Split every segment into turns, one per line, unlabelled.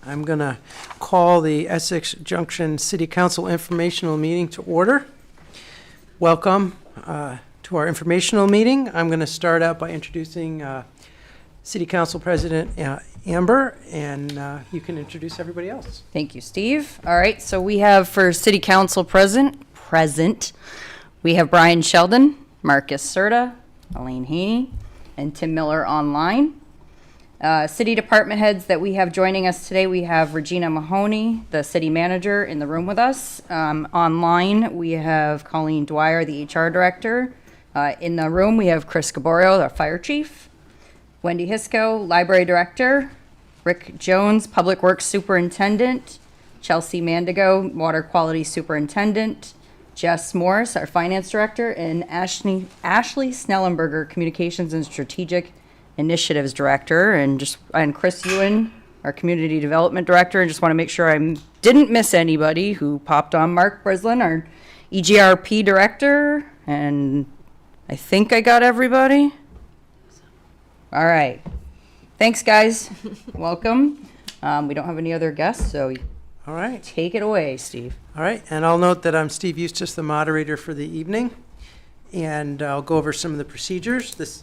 I'm going to call the Essex Junction City Council informational meeting to order. Welcome to our informational meeting. I'm going to start out by introducing City Council President Amber, and you can introduce everybody else.
Thank you, Steve. All right, so we have for City Council present, we have Brian Sheldon, Marcus Serta, Elaine Haney, and Tim Miller online. City department heads that we have joining us today, we have Regina Mahoney, the city manager, in the room with us. Online, we have Colleen Dwyer, the HR director. In the room, we have Chris Gaborio, our fire chief. Wendy Hisco, library director. Rick Jones, public works superintendent. Chelsea Mandigo, water quality superintendent. Jess Morris, our finance director. And Ashley Snellenberger, communications and strategic initiatives director, and Chris Ewan, our community development director. And just want to make sure I didn't miss anybody who popped on. Mark Brislin, our EGRP director, and I think I got everybody. All right, thanks guys. Welcome. We don't have any other guests, so
all right,
take it away, Steve.
All right, and I'll note that I'm Steve Eustace, the moderator for the evening, and I'll go over some of the procedures. This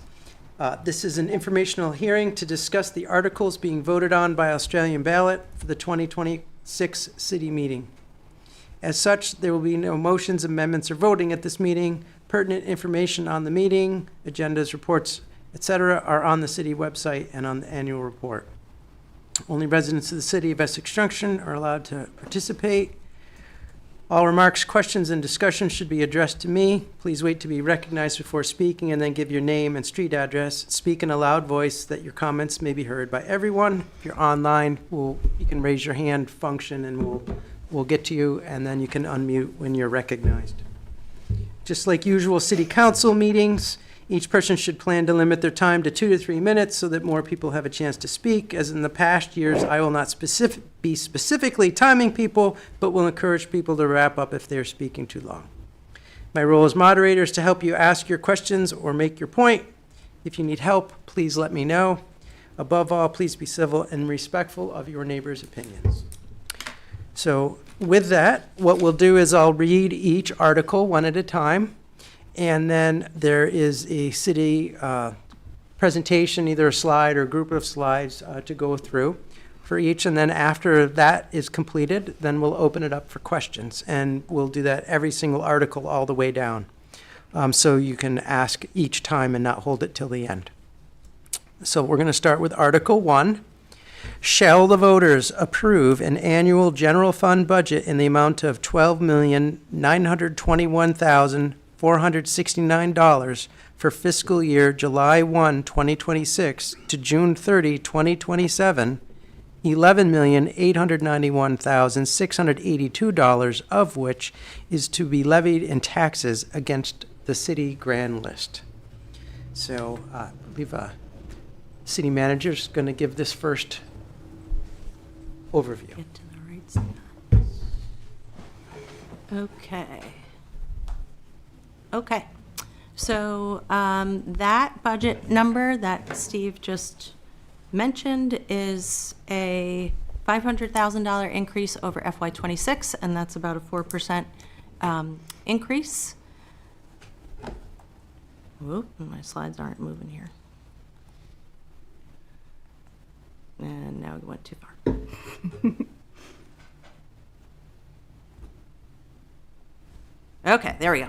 is an informational hearing to discuss the articles being voted on by Australian ballot for the 2026 city meeting. As such, there will be no motions, amendments, or voting at this meeting. Pertinent information on the meeting, agendas, reports, etc. are on the city website and on the annual report. Only residents of the city of Essex Junction are allowed to participate. All remarks, questions, and discussions should be addressed to me. Please wait to be recognized before speaking and then give your name and street address. Speak in a loud voice that your comments may be heard by everyone. If you're online, you can raise your hand function and we'll get to you, and then you can unmute when you're recognized. Just like usual city council meetings, each person should plan to limit their time to 2 to 3 minutes so that more people have a chance to speak. As in the past years, I will not be specifically timing people, but will encourage people to wrap up if they're speaking too long. My role as moderator is to help you ask your questions or make your point. If you need help, please let me know. Above all, please be civil and respectful of your neighbors' opinions. So with that, what we'll do is I'll read each article one at a time. And then there is a city presentation, either a slide or a group of slides to go through for each. And then after that is completed, then we'll open it up for questions. And we'll do that every single article all the way down. So you can ask each time and not hold it till the end. So we're going to start with Article 1. Shall the voters approve an annual general fund budget in the amount of $12,921,469 for fiscal year July 1, 2026 to June 30, 2027, $11,891,682 of which is to be levied in taxes against the city grand list. So I believe city manager's going to give this first overview.
Get to the right side. Okay. So that budget number that Steve just mentioned is a $500,000 increase over FY26, and that's about a 4% increase. Whoop, my slides aren't moving here. And now we went too far. Okay, there we go.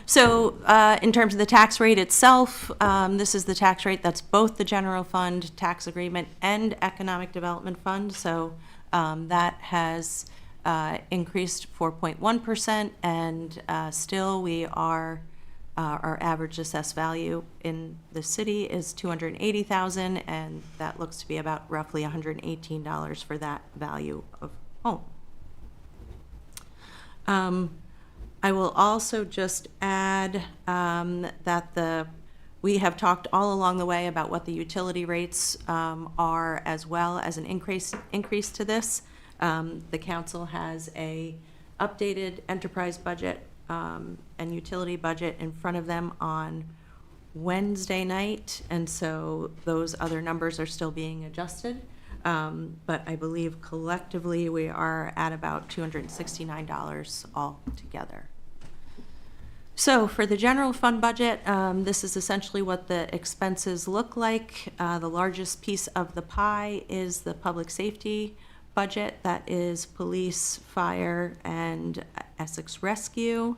So in terms of the tax rate itself, this is the tax rate that's both the general fund tax agreement and economic development fund. So that has increased 4.1%, and still we are our average assessed value in the city is $280,000, and that looks to be about roughly $118 for that value of home. I will also just add that we have talked all along the way about what the utility rates are, as well as an increase to this. The council has a updated enterprise budget and utility budget in front of them on Wednesday night, and so those other numbers are still being adjusted. But I believe collectively we are at about $269 altogether. So for the general fund budget, this is essentially what the expenses look like. The largest piece of the pie is the public safety budget. That is police, fire, and Essex Rescue.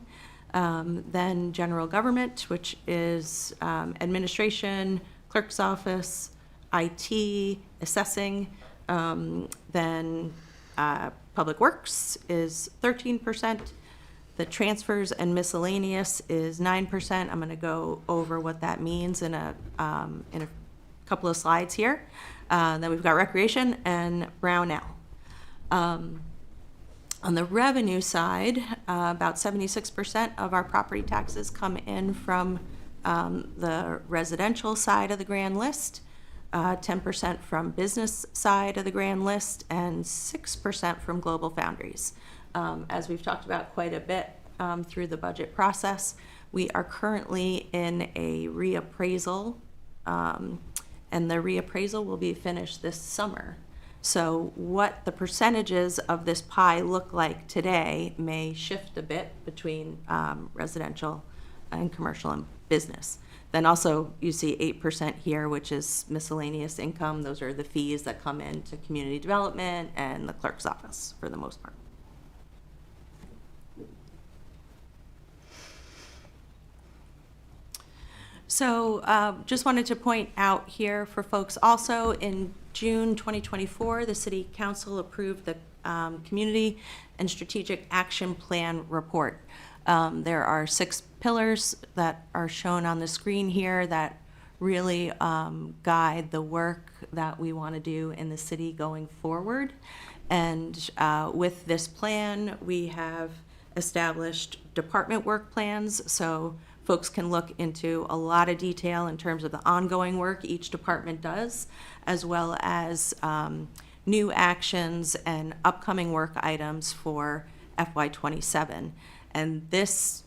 Then general government, which is administration, clerk's office, IT, assessing. Then public works is 13%. The transfers and miscellaneous is 9%. I'm going to go over what that means in a couple of slides here. Then we've got recreation and Brownell. On the revenue side, about 76% of our property taxes come in from the residential side of the grand list, 10% from business side of the grand list, and 6% from global foundries. As we've talked about quite a bit through the budget process, we are currently in a reappraisal, and the reappraisal will be finished this summer. So what the percentages of this pie look like today may shift a bit between residential and commercial and business. Then also you see 8% here, which is miscellaneous income. Those are the fees that come into community development and the clerk's office for the most part. So just wanted to point out here for folks also, in June 2024, the City Council approved the Community and Strategic Action Plan report. There are 6 pillars that are shown on the screen here that really guide the work that we want to do in the city going forward. And with this plan, we have established department work plans, so folks can look into a lot of detail in terms of the ongoing work each department does, as well as new actions and upcoming work items for FY27. And this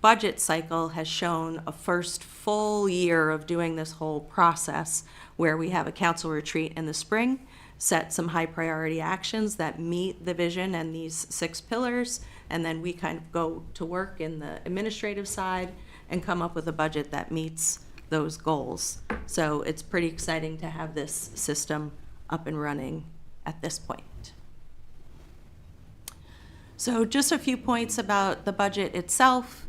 budget cycle has shown a first full year of doing this whole process, where we have a council retreat in the spring, set some high priority actions that meet the vision and these 6 pillars, and then we kind of go to work in the administrative side and come up with a budget that meets those goals. So it's pretty exciting to have this system up and running at this point. So just a few points about the budget itself.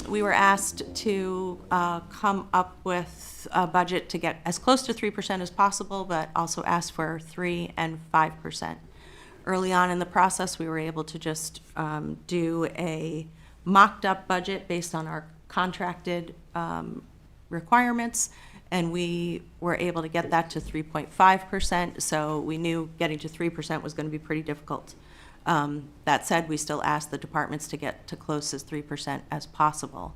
We were asked to come up with a budget to get as close to 3% as possible, but also asked for 3 and 5%. Early on in the process, we were able to just do a mocked up budget based on our contracted requirements, and we were able to get that to 3.5%, so we knew getting to 3% was going to be pretty difficult. That said, we still asked the departments to get to close as 3% as possible.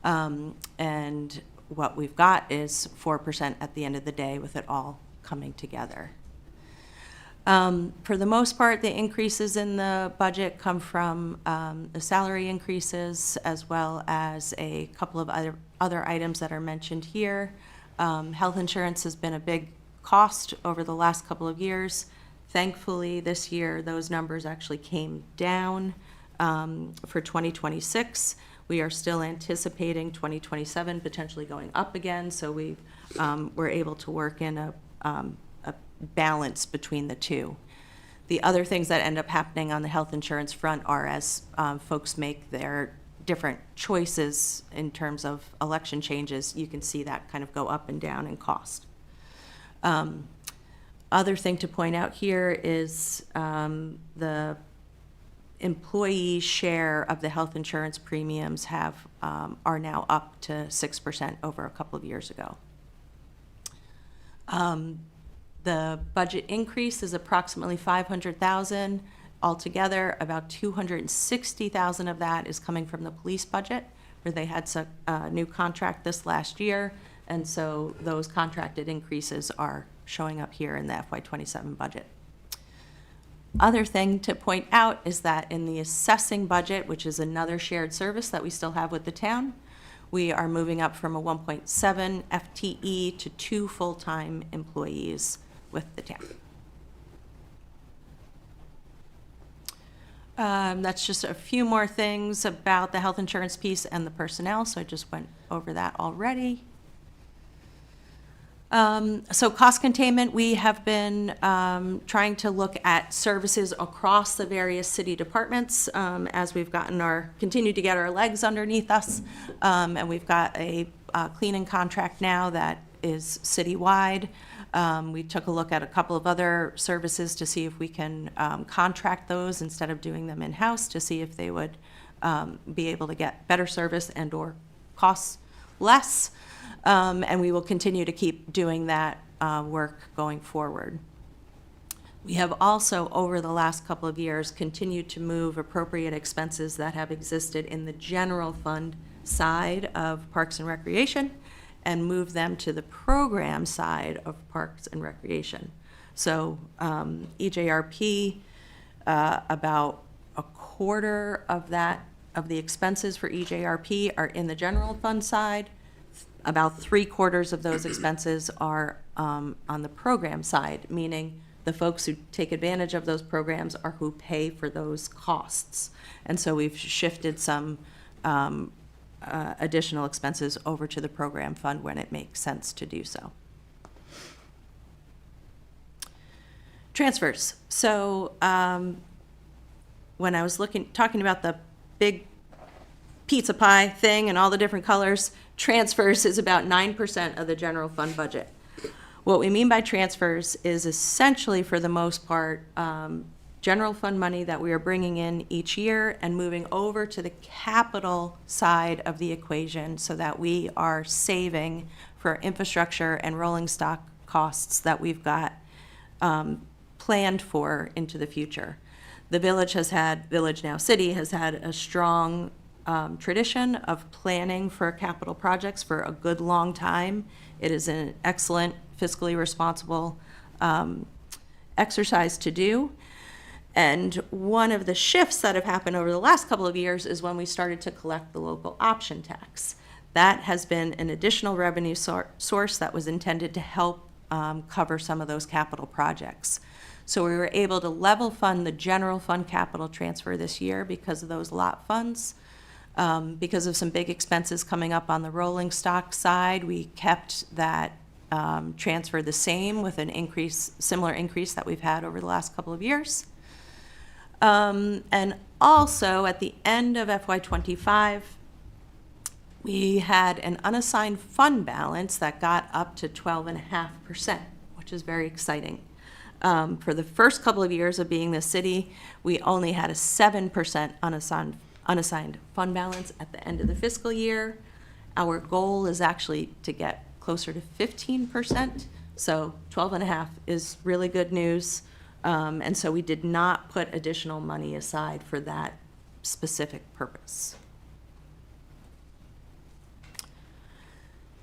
And what we've got is 4% at the end of the day, with it all coming together. For the most part, the increases in the budget come from the salary increases, as well as a couple of other items that are mentioned here. Health insurance has been a big cost over the last couple of years. Thankfully, this year, those numbers actually came down. For 2026, we are still anticipating 2027 potentially going up again, so we're able to work in a balance between the two. The other things that end up happening on the health insurance front are as folks make their different choices in terms of election changes, you can see that kind of go up and down in cost. Other thing to point out here is the employee share of the health insurance premiums are now up to 6% over a couple of years ago. The budget increase is approximately $500,000 altogether. About $260,000 of that is coming from the police budget, where they had a new contract this last year, and so those contracted increases are showing up here in the FY27 budget. Other thing to point out is that in the assessing budget, which is another shared service that we still have with the town, we are moving up from a 1.7 FTE to 2 full-time employees with the town. That's just a few more things about the health insurance piece and the personnel, so I just went over that already. So cost containment, we have been trying to look at services across the various city departments as we've continued to get our legs underneath us. And we've got a cleaning contract now that is citywide. We took a look at a couple of other services to see if we can contract those instead of doing them in-house, to see if they would be able to get better service and/or cost less. And we will continue to keep doing that work going forward. We have also, over the last couple of years, continued to move appropriate expenses that have existed in the general fund side of Parks and Recreation and move them to the program side of Parks and Recreation. So EJRP, about a quarter of the expenses for EJRP are in the general fund side. About 3/4 of those expenses are on the program side, meaning the folks who take advantage of those programs are who pay for those costs. And so we've shifted some additional expenses over to the program fund when it makes sense to do so. Transfers. So when I was talking about the big pizza pie thing and all the different colors, transfers is about 9% of the general fund budget. What we mean by transfers is essentially, for the most part, general fund money that we are bringing in each year and moving over to the capital side of the equation so that we are saving for infrastructure and rolling stock costs that we've got planned for into the future. The village now city, has had a strong tradition of planning for capital projects for a good long time. It is an excellent fiscally responsible exercise to do. And one of the shifts that have happened over the last couple of years is when we started to collect the local option tax. That has been an additional revenue source that was intended to help cover some of those capital projects. So we were able to level fund the general fund capital transfer this year because of those lot funds. Because of some big expenses coming up on the rolling stock side, we kept that transfer the same with an similar increase that we've had over the last couple of years. And also at the end of FY25, we had an unassigned fund balance that got up to 12.5%, which is very exciting. For the first couple of years of being the city, we only had a 7% unassigned fund balance at the end of the fiscal year. Our goal is actually to get closer to 15%, so 12.5 is really good news. And so we did not put additional money aside for that specific purpose.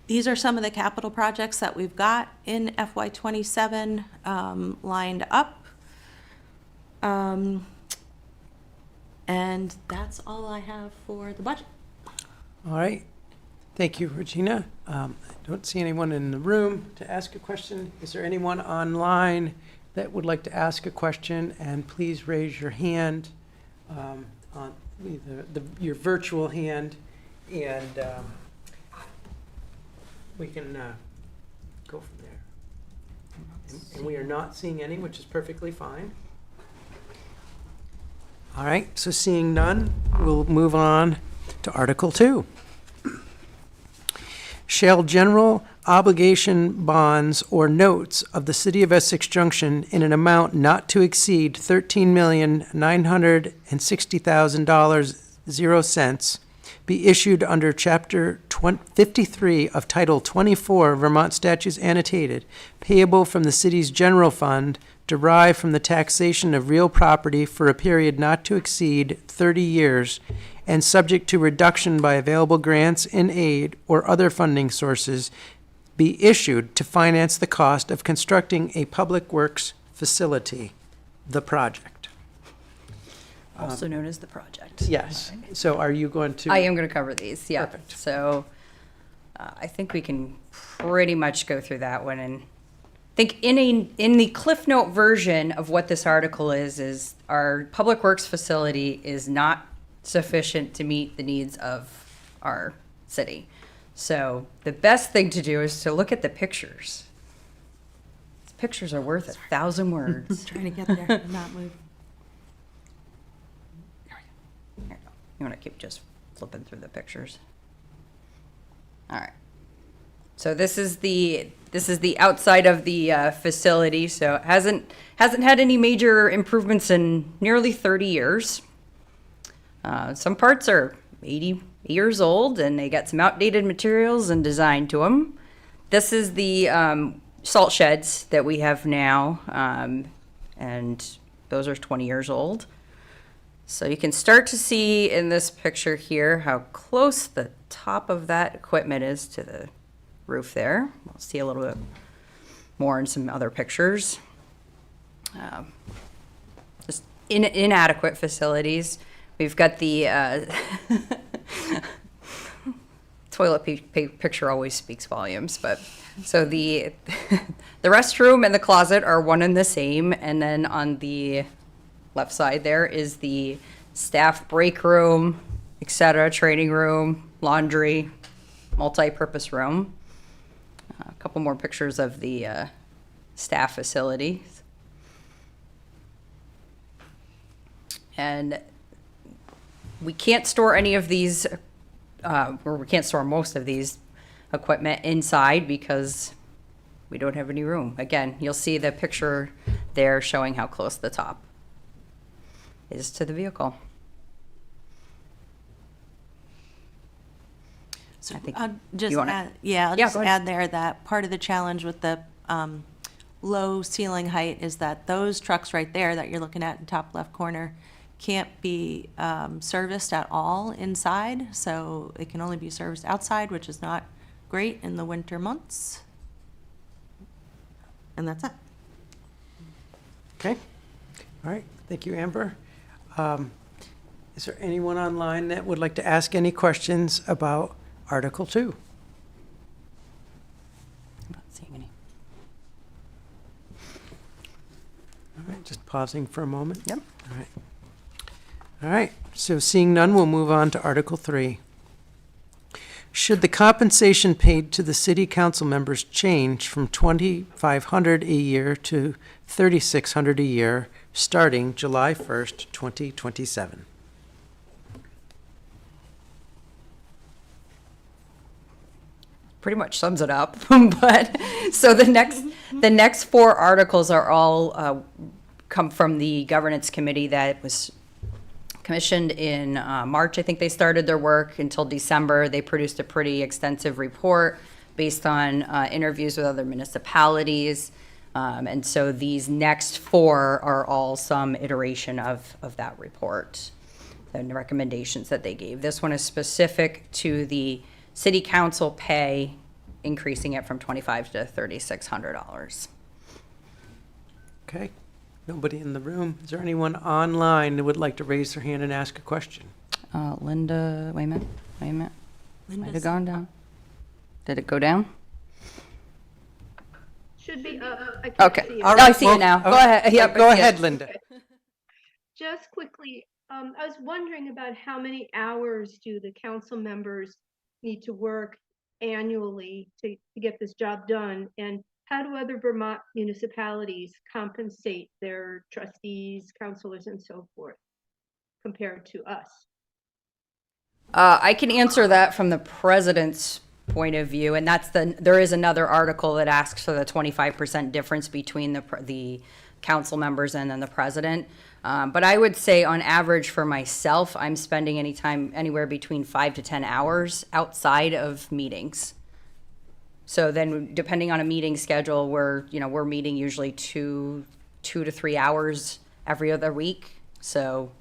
These are some of the capital projects that we've got in FY27 lined up. And that's all I have for the budget.
All right. Thank you, Regina. I don't see anyone in the room to ask a question. Is there anyone online that would like to ask a question? And please raise your hand, on either your virtual hand, and we can go from there. And we are not seeing any, which is perfectly fine. All right, so seeing none, we'll move on to Article 2. Shall general obligation bonds or notes of the City of Essex Junction in an amount not to exceed $13,960,000 be issued under Chapter 53 of Title 24 Vermont Statutes Annotated, payable from the city's general fund, derived from the taxation of real property for a period not to exceed 30 years, and subject to reduction by available grants and aid or other funding sources, be issued to finance the cost of constructing a public works facility, the project.
Also known as the project.
Yes. So are you going to?
I am going to cover these, yeah.
Perfect.
So I think we can pretty much go through that one, and think in the Cliff Note version of what this article is our public works facility is not sufficient to meet the needs of our city. So the best thing to do is to look at the pictures. These pictures are worth 1,000 words.
Trying to get there and not move.
There we go. You want to keep just flipping through the pictures. All right. So this is the outside of the facility. So it hasn't had any major improvements in nearly 30 years. Some parts are 80 years old, and they got some outdated materials and design to them. This is the salt sheds that we have now, and those are 20 years old. So you can start to see in this picture here how close the top of that equipment is to the roof there. We'll see a little bit more in some other pictures. Just inadequate facilities. We've got the toilet picture always speaks volumes, but so the the restroom and the closet are one and the same, and then on the left side there is the staff break room, etc., training room, laundry, multi-purpose room. A couple more pictures of the staff facilities. And we can't store any of these, or we can't store most of these equipment inside because we don't have any room. Again, you'll see the picture there showing how close the top is to the vehicle.
So
I think
I'll just
you wanna-
add,
Yeah,
I'll just
go ahead.
add there that part of the challenge with the low ceiling height is that those trucks right there that you're looking at in top left corner can't be serviced at all inside, so it can only be serviced outside, which is not great in the winter months. And that's it.
Okay. All right. Thank you, Amber. Is there anyone online that would like to ask any questions about Article 2?
I'm not seeing any.
All right, just pausing for a moment.
Yep.
All right. All right, so seeing none, we'll move on to Article 3. Should the compensation paid to the city council members change from $2,500 a year to $3,600 a year starting July 1st, 2027?
Pretty much sums it up. But so the next four articles are all come from the governance committee that was commissioned in March. I think they started their work until December. They produced a pretty extensive report based on interviews with other municipalities. And so these next four are all some iteration of that report and the recommendations that they gave. This one is specific to the city council pay, increasing it from $2,500 to $3,600.
Okay, nobody in the room. Is there anyone online that would like to raise their hand and ask a question?
Linda, wait a minute. Might have
Linda's
gone down. Did it go down?
Should be up. I can't
Okay.
see it.
All
I see it now.
well,
Go ahead. Yep,
Go
I see it.
ahead, Linda.
Just quickly, I was wondering about how many hours do the council members need to work annually to get this job done? And how do other Vermont municipalities compensate their trustees, councilors, and so forth compared to us?
I can answer that from the president's point of view, and there is another article that asks for the 25% difference between the council members and then the president. But I would say on average for myself, I'm spending anywhere between 5 to 10 hours outside of meetings. So then depending on a meeting schedule, we're meeting usually two to 3 hours every other week. So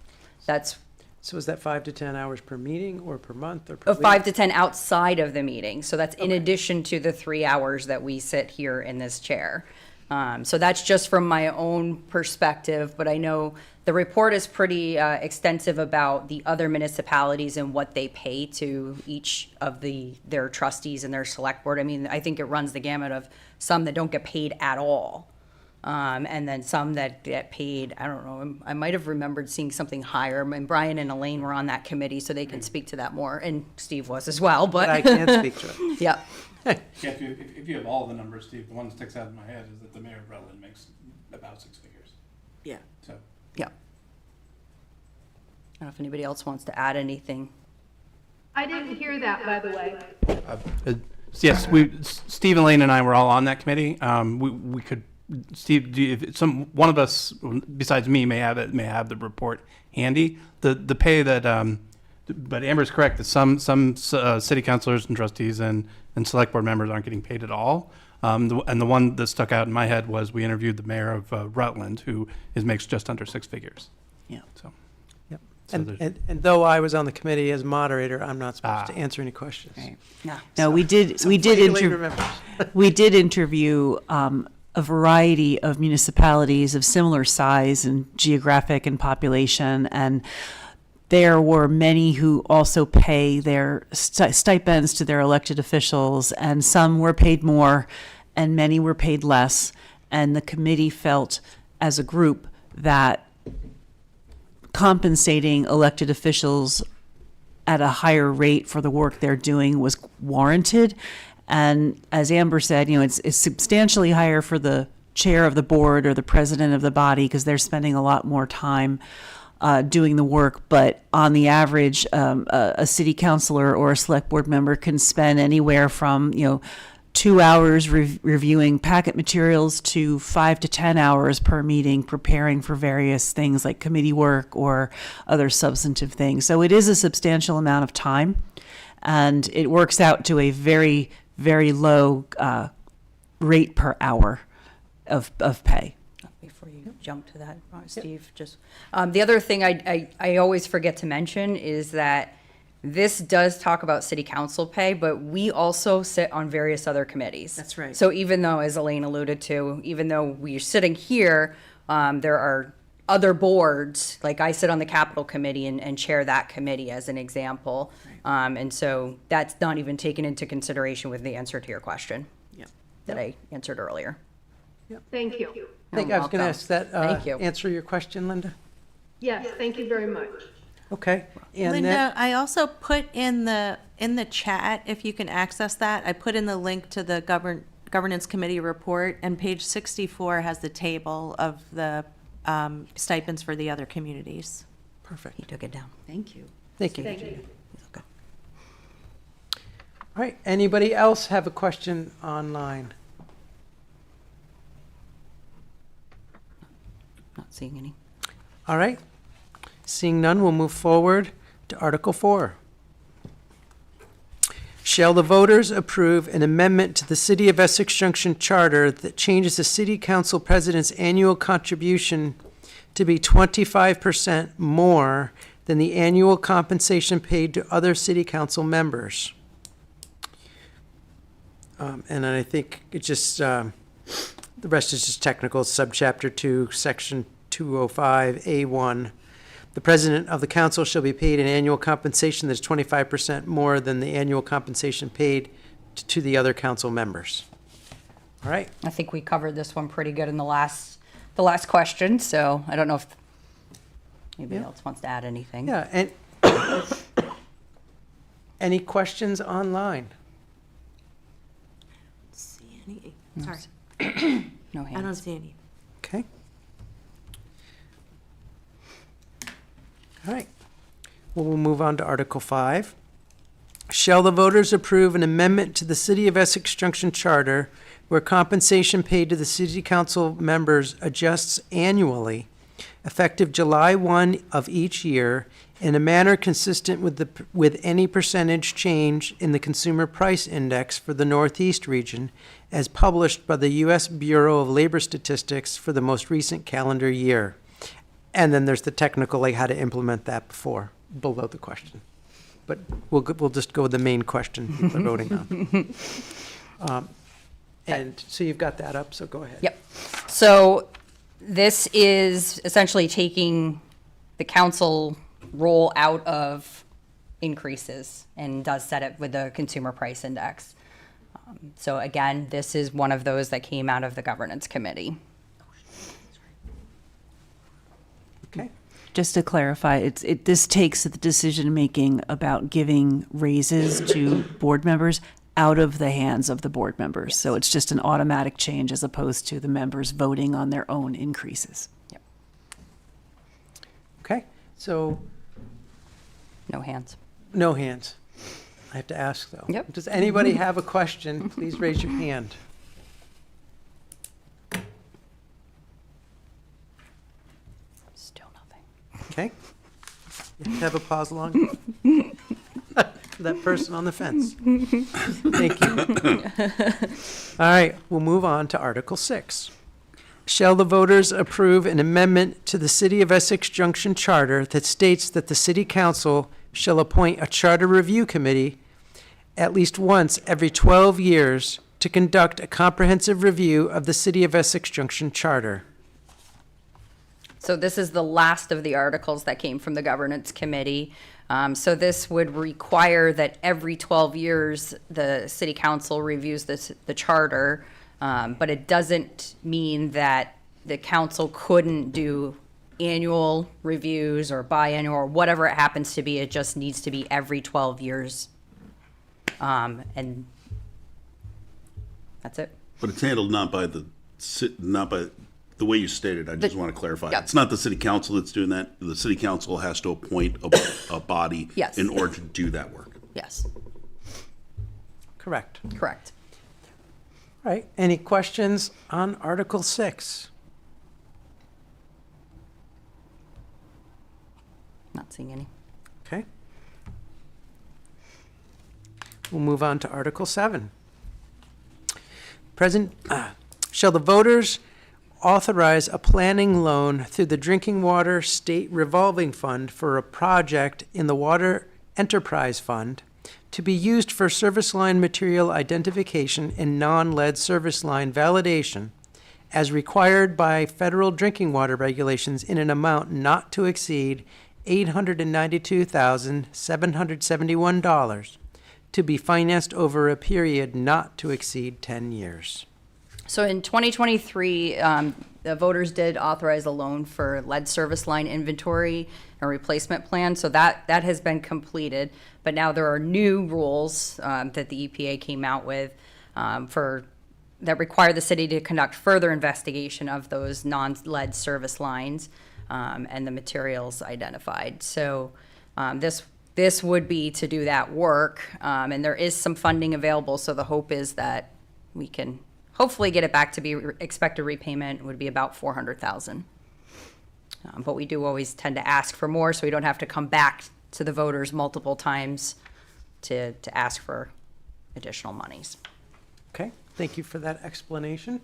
that's
So is that 5 to 10 hours per meeting or per month or per week?
5 to 10 outside of the meeting. So that's in addition to the 3 hours that we sit here in this chair. So that's just from my own perspective, but I know the report is pretty extensive about the other municipalities and what they pay to each of their trustees and their select board. I mean, I think it runs the gamut of some that don't get paid at all. And then some that get paid, I don't know, I might have remembered seeing something higher. And Brian and Elaine were on that committee, so they can speak to that more, and Steve was as well,
But
but.
I can't speak to it.
Yeah,
Yeah, if you have all the numbers, Steve, the one that sticks out in my head is that the mayor of Rutland makes about 6 figures.
Yeah.
So,
yeah. I don't know if anybody else wants to add anything.
I didn't hear that, by the way.
yes, Steve, Elaine, and I were all on that committee. We could, Steve, if one of us besides me may have the report handy. The pay that, but Amber's correct that some city councilors and trustees and select board members aren't getting paid at all. And the one that stuck out in my head was we interviewed the mayor of Rutland, who makes just under 6 figures.
Yeah.
So.
Yep.
So
And though I was on the committee as moderator, I'm not supposed to answer any questions.
Right. Yeah.
No, we did interview a variety of municipalities of similar size and geographic and population, and there were many who also pay their stipends to their elected officials, and some were paid more and many were paid less. And the committee felt as a group that compensating elected officials at a higher rate for the work they're doing was warranted. And as Amber said, it's substantially higher for the chair of the board or the president of the body because they're spending a lot more time doing the work. But on the average, a city councilor or a select board member can spend anywhere from 2 hours reviewing packet materials to 5 to 10 hours per meeting preparing for various things like committee work or other substantive things. So it is a substantial amount of time, and it works out to a very, very low rate per hour of pay.
Before you jump to that, Steve, just, the other thing I always forget to mention is that this does talk about city council pay, but we also sit on various other committees.
That's right.
So even though, as Elaine alluded to, even though we're sitting here, there are other boards, like I sit on the capital committee and chair that committee as an example. And so that's not even taken into consideration with the answer to your question that I answered earlier.
Thank you.
I think
You're
I was going to
welcome.
ask that,
Thank you.
answer your question, Linda?
Yes, thank you very much.
Okay. And
Linda,
then,
I also put in the chat, if you can access that, I put in the link to the governance committee report, and page 64 has the table of the stipends for the other communities.
perfect.
He took it down.
Thank you.
Thank you.
Thank you.
Okay.
All right. Anybody else have a question online?
Not seeing any.
All right. Seeing none, we'll move forward to Article 4. Shall the voters approve an amendment to the City of Essex Junction Charter that changes the City Council President's annual contribution to be 25% more than the annual compensation paid to other City Council members? And I think it just, the rest is just technical. Subchapter 2, Section 205A1. The president of the council shall be paid an annual compensation that is 25% more than the annual compensation paid to the other council members. All right.
I think we covered this one pretty good in the last question, so I don't know if anybody else wants to add anything.
Yeah, and any questions online?
See any? Sorry,
No
I don't
hands.
see any.
Okay. All right. Well, we'll move on to Article 5. Shall the voters approve an amendment to the City of Essex Junction Charter where compensation paid to the city council members adjusts annually, effective July 1 of each year, in a manner consistent with any percentage change in the Consumer Price Index for the Northeast region, as published by the U.S. Bureau of Labor Statistics for the most recent calendar year? And then there's the technical, like how to implement that below the question. But we'll just go with the main question we're voting on. And so you've got that up, so go ahead.
Yep. So this is essentially taking the council role out of increases and does set it with the consumer price index. So again, this is one of those that came out of the governance committee.
Okay.
Just to clarify, this takes the decision-making about giving raises to board members out of the hands of the board members. So it's just an automatic change as opposed to the members voting on their own increases.
Okay, so
No hands.
no hands. I have to ask, though.
Yep.
Does anybody have a question? Please raise your hand.
Still nothing.
Okay. You have to have a pause long. For that person on the fence. Thank you. All right, we'll move on to Article 6. Shall the voters approve an amendment to the City of Essex Junction Charter that states that the City Council shall appoint a Charter Review Committee at least once every 12 years to conduct a comprehensive review of the City of Essex Junction Charter?
So this is the last of the articles that came from the governance committee. So this would require that every 12 years, the city council reviews the charter. But it doesn't mean that the council couldn't do annual reviews or biannual or whatever it happens to be. It just needs to be every 12 years. And that's it.
But it's handled not by the way you stated. I just want to clarify.
Yeah.
It's not the city council that's doing that. The city council has to appoint a body
Yes.
in order to do that work.
Yes,
Correct.
correct.
All right, any questions on Article 6?
Not seeing any.
Okay. We'll move on to Article 7. Shall the voters authorize a planning loan through the Drinking Water State Revolving Fund for a project in the Water Enterprise Fund to be used for service line material identification and non-lead service line validation as required by federal drinking water regulations in an amount not to exceed $892,771 to be financed over a period not to exceed 10 years.
So in 2023, the voters did authorize a loan for lead service line inventory and replacement plan. So that has been completed. But now there are new rules that the EPA came out with that require the city to conduct further investigation of those non-lead service lines and the materials identified. So this would be to do that work, and there is some funding available. So the hope is that we can hopefully get it back to be expected repayment would be about $400,000. But we do always tend to ask for more, so we don't have to come back to the voters multiple times to ask for additional monies.
Okay, thank you for that explanation.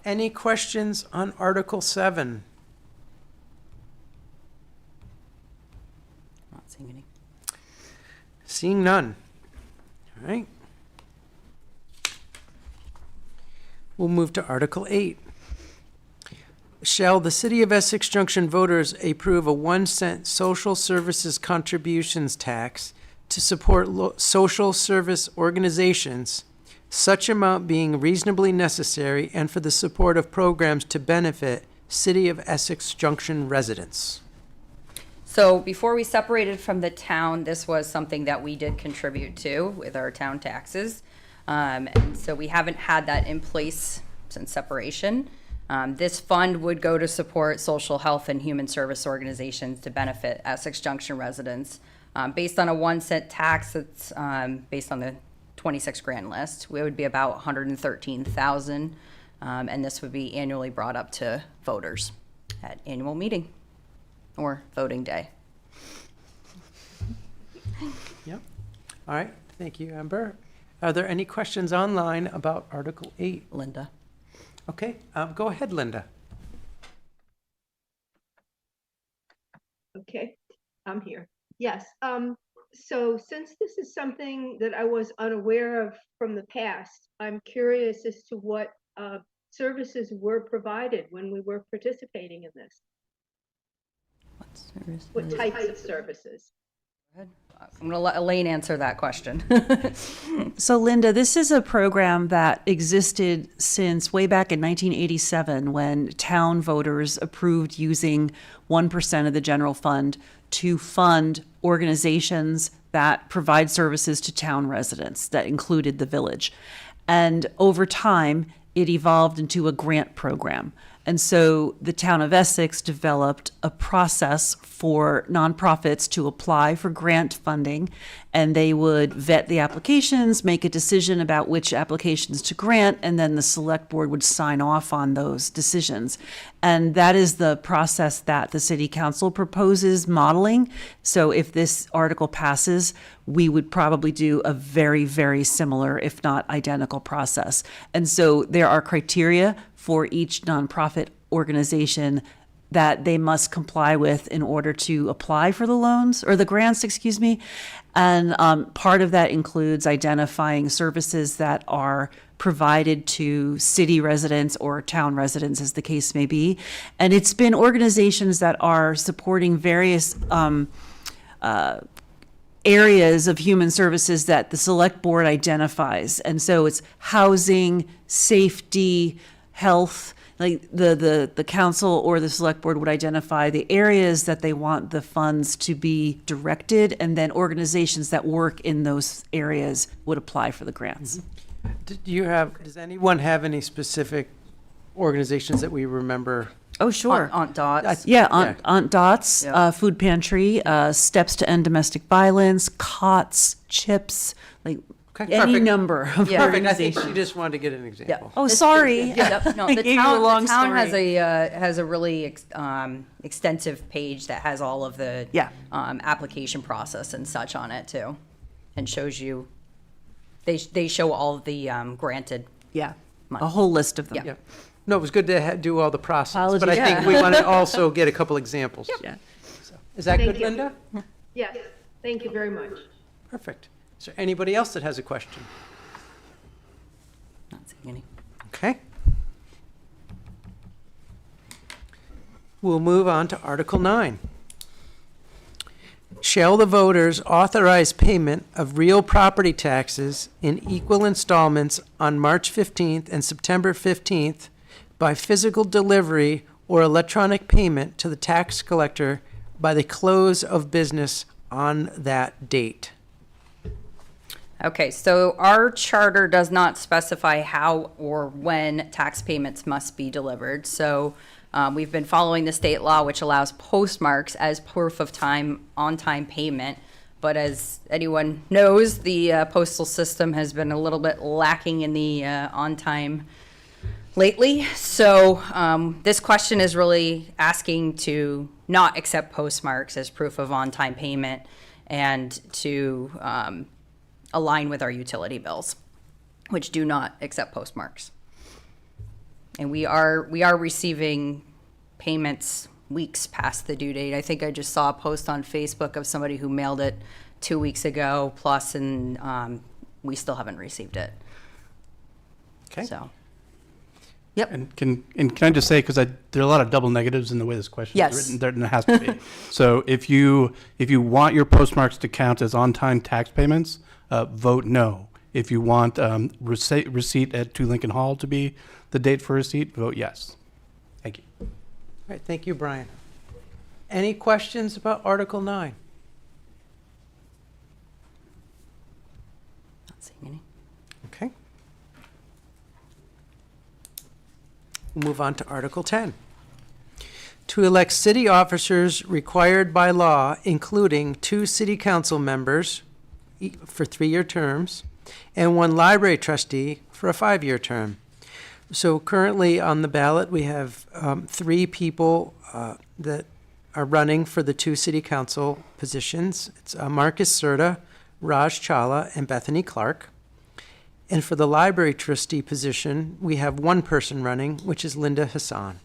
Any questions on Article 7?
Not seeing any.
Seeing none. All right. We'll move to Article 8. Shall the City of Essex Junction voters approve a 1-cent social services contributions tax to support social service organizations, such amount being reasonably necessary and for the support of programs to benefit City of Essex Junction residents?
So before we separated from the town, this was something that we did contribute to with our town taxes. And so we haven't had that in place since separation. This fund would go to support social health and human service organizations to benefit Essex Junction residents. Based on a 1-cent tax that's based on the 26 grand list, we would be about 113,000, and this would be annually brought up to voters at annual meeting or voting day.
Yep. All right, thank you, Amber. Are there any questions online about Article 8?
Linda.
Okay, go ahead, Linda.
Okay, I'm here. Yes, so since this is something that I was unaware of from the past, I'm curious as to what services were provided when we were participating in this. What types of services?
I'm going to let Elaine answer that question.
So Linda, this is a program that existed since way back in 1987 when town voters approved using 1% of the general fund to fund organizations that provide services to town residents that included the village. And over time, it evolved into a grant program. And so the town of Essex developed a process for nonprofits to apply for grant funding, and they would vet the applications, make a decision about which applications to grant, and then the select board would sign off on those decisions. And that is the process that the city council proposes modeling. So if this article passes, we would probably do a very, very similar, if not identical process. And so there are criteria for each nonprofit organization that they must comply with in order to apply for the loans or the grants, excuse me. And part of that includes identifying services that are provided to city residents or town residents, as the case may be. And it's been organizations that are supporting various areas of human services that the select board identifies. And so it's housing, safety, health. Like the council or the select board would identify the areas that they want the funds to be directed, and then organizations that work in those areas would apply for the grants.
Does anyone have any specific organizations that we remember?
Oh, sure.
Aunt Dot's.
Yeah, Aunt Dot's,
Yeah.
Food Pantry, Steps to End Domestic Violence, COTS, CHIPS, like
Okay,
any
perfect.
number of
Yeah.
Perfect, I think
organizations.
she just wanted to get an example.
Oh, sorry.
Yep. No,
I
the
gave you a
town,
long
the town
story.
has a really extensive page that has all of the
Yeah.
application process and such on it too, and shows you. They show all of the granted.
Yeah, a whole list of them.
Yeah.
Yeah. No, it was good to do all the process, but I
Apologies.
think we want to also get a couple examples.
Yeah.
Is that
Thank
good,
you.
Linda?
Yes, thank you very much.
Perfect. Is there anybody else that has a question?
Not seeing any.
Okay. We'll move on to Article 9. Shall the voters authorize payment of real property taxes in equal installments on March 15th and September 15th by physical delivery or electronic payment to the tax collector by the close of business on that date?
Okay, so our charter does not specify how or when tax payments must be delivered. So we've been following the state law, which allows postmarks as proof of on-time payment. But as anyone knows, the postal system has been a little bit lacking in the on-time lately. So this question is really asking to not accept postmarks as proof of on-time payment and to align with our utility bills, which do not accept postmarks. And we are receiving payments weeks past the due date. I think I just saw a post on Facebook of somebody who mailed it 2 weeks ago plus, and we still haven't received it.
Okay.
So,
And can I just say, because there are a lot of double negatives in the way this question
Yes.
is written, there has to be. So if you want your postmarks to count as on-time tax payments, vote no. If you want receipt at 2 Lincoln Hall to be the date for receipt, vote yes. Thank you.
All right, thank you, Brian. Any questions about Article 9?
not seeing any.
Okay. We'll move on to Article 10. To elect city officers required by law, including 2 city council members for 3-year terms and 1 library trustee for a 5-year term. So currently on the ballot, we have 3 people that are running for the 2 city council positions. It's Marcus Serta, Raj Chawla, and Bethany Clark. And for the library trustee position, we have 1 person running, which is Linda Hassan.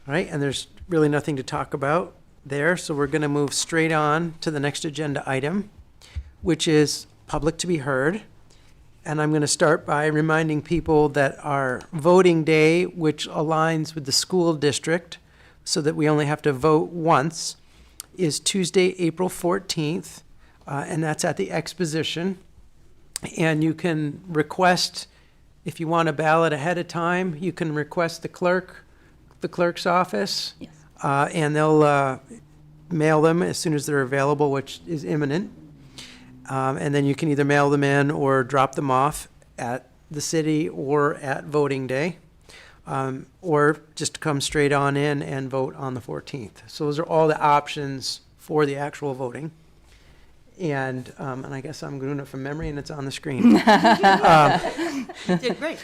All right, and there's really nothing to talk about. there, so we're going to move straight on to the next agenda item, which is public to be heard. And I'm going to start by reminding people that our voting day, which aligns with the school district, so that we only have to vote once, is Tuesday, April 14th, and that's at the Exposition. And you can request, if you want a ballot ahead of time, you can request the clerk's office.
Yes.
And they'll mail them as soon as they're available, which is imminent. And then you can either mail them in or drop them off at the city or at voting day, or just come straight on in and vote on the 14th. So those are all the options for the actual voting. And I guess I'm doing it from memory, and it's on the screen.
You did great.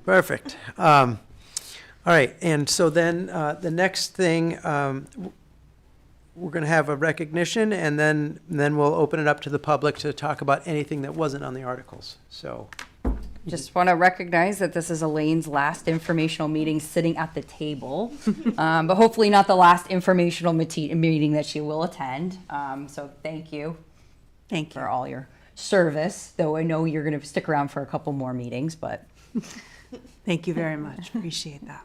Perfect. All right, and so then the next thing, we're going to have a recognition, and then we'll open it up to the public to talk about anything that wasn't on the articles. So,
Just want to recognize that this is Elaine's last informational meeting sitting at the table, but hopefully not the last informational meeting that she will attend. So thank you
Thank
for
you.
all your service, though I know you're going to stick around for a couple more meetings, but
Thank you very much. Appreciate that.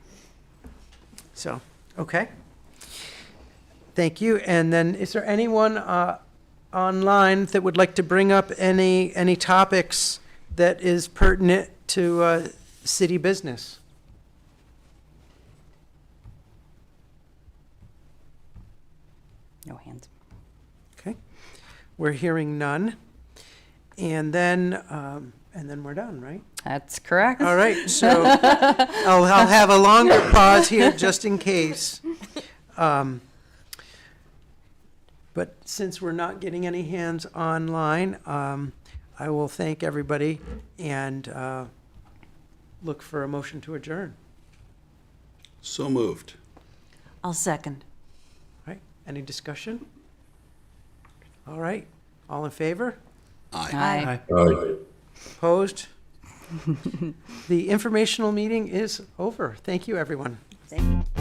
so, okay. Thank you. And then is there anyone online that would like to bring up any topics that is pertinent to city business?
no hands.
Okay. We're hearing none. And then we're done, right?
That's correct.
All right, so I'll have a longer pause here just in case. But since we're not getting any hands online, I will thank everybody and look for a motion to adjourn.
So moved.
I'll second.
All right, any discussion? All right, all in favor?
Aye.
Aye.
Opposed? The informational meeting is over. Thank you, everyone.
Thank you.